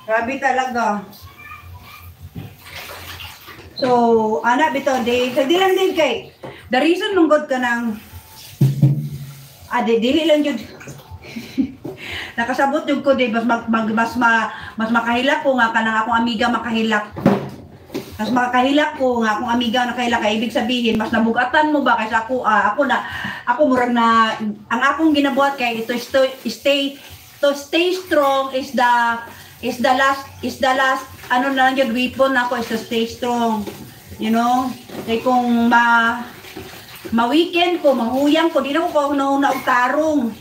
Grabe talaga. So, anak bitaw day, di lang din kay the reason mong ka ng dili lang yun. Nakasabot yung ko day mas makahilak ko nga kanang akong amiga makahilak. Mas makahilak ko nga akong amiga nakahilak kay ibig sabihin mas nabugatan mo ba kaysa ako murag na ang akong ginabuhat kay ito stay strong is the last ano na lang yun, weapon ako is to stay strong. You know? Kaya kung ma-weekend ko, mahuyang ko, di na ko nauna og tarong.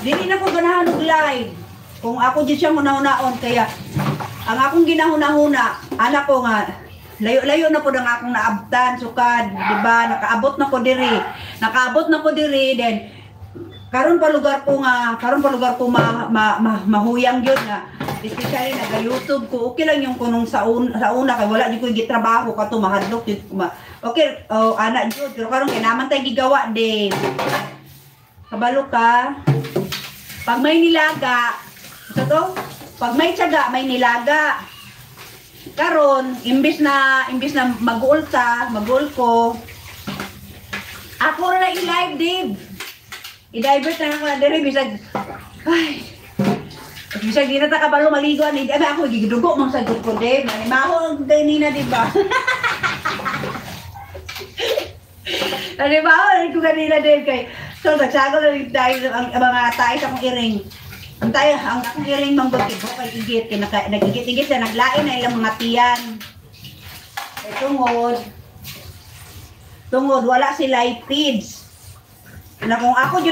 Di na ko ganahan og live. Kung ako dyan siya muna-unaon, kaya ang akong ginahuna-huna, anak ko nga, layo-layo na po ng akong naabtan, sukad, di ba? Nakaabot na ko diri, then karon pa lugar ko mahuyang yun nga. Especially nag-YouTube ko, okay lang yung kunong sa una kay wala di ko gitrabaho ka to mahadlok okay, anak jud pero karon kay naman tay gigawa din. Kabalo ka. Pag may nilaga, pag may tiyaga, may nilaga. Karon imbis na mag-uul ko. Ako na i-live Dave. I-divert na ako na dire bisag bisag di na ta kabalo maligo ni ako gidugo mang sagot ko Dave. Maho ang ganina di ba? Maho ko ganina Dave kay so nagsago na dahil ang mga tayo sa akong iring. Ang akong iring manggod ko kay igit kay nagigit-igit na naglain na ilang mga tiyan. Kay tungod wala sila feeds. Na kung ako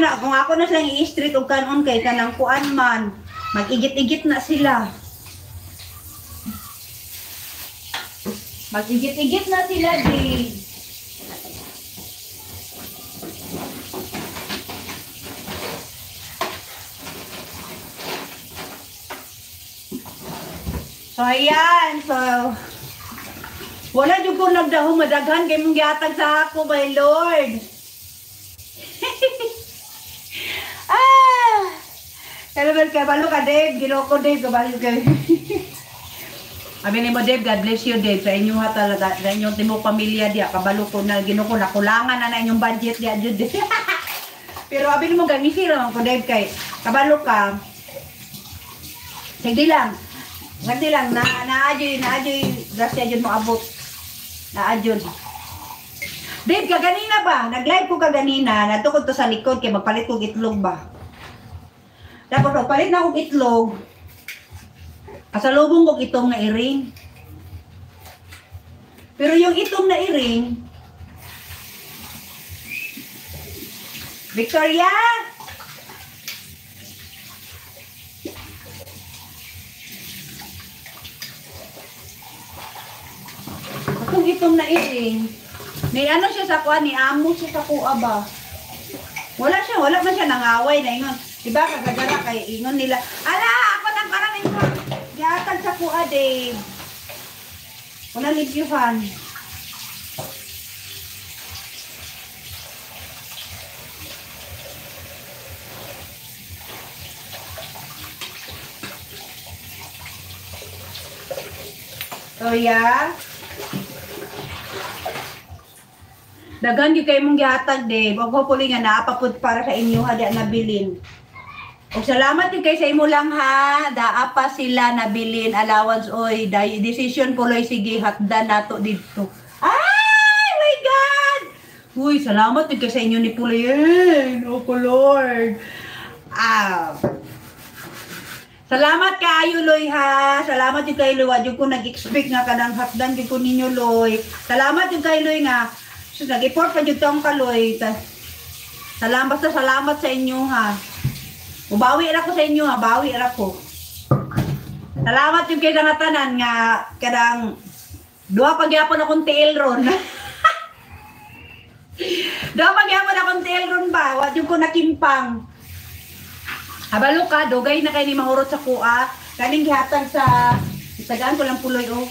na silang i-street og kanon kay kanang kuan man mag-igit-igit na sila. Mag-igit-igit na sila di. So ayan, so wala jud ko nagdahong madaghan kay mong gihatag sa ako, my Lord. Kaya kabalo ka Dave, ginoko Dave, kabalo ka. Sabi ni mo Dave, God bless you Dave, sa inyo ha talaga, sa inyong timok pamilya diya, kabalo ko na ginoko, nakulangan na inyong budget diya jud. Pero sabi ni mo, ganisi lang ko Dave kay, kabalo ka, hindi lang, na-adyoy, grasya dyan mo abot, na-adyoy. Dave, kaganina ba? Nag-live ko kaganina, natukod to sa likod, kaya magpalit kong itlog ba? Tapos palit na akong itlog. Kasalubong ko itong na iring. Pero yung itong na iring, Victoria! Kung itong na iring, may ano siya sa kuha, ni amo siya sa kuha ba? Wala man siya nangaway na ingon. Diba, kagagara kay ingon nila. Ala, ako nang karamin ko. Yatag sa kuha, Dave. Wala libyuhan. So, yeah. Dagan yung kayo mong gihatag, Dave. Huwag ko puli nga naapapod para sa inyo ha, di nabilin. O salamat yung kayo sa imo lang ha. Daapa sila nabilin, allowance, oy. Decision puloy, sige, hatdan nato dito. Ay, my God! Uy, salamat yung kayo sa inyo ni Puloy. Oh, Lord. Salamat kaayo, Loy, ha. Salamat yung kayo, Loy. Yung ko nag-expect nga kanang hatdan yung ko ninyo, Loy. Salamat yung kayo, Loy, nga. So, nag-report pa dito ang kaloy. Salamat sa inyo ha. Ubawi ako sa inyo ha. Bawi ako. Salamat yung kayo nga tanan nga kadang duha pagyapon akong tiil ron. Duha pagyapon akong tiil ron ba? Wad yung ko nakimpang. Habalo ka, dugay na kayo ni mahurot sa kuha. Kaning gihatag sa tagaan ko lang Puloy oh.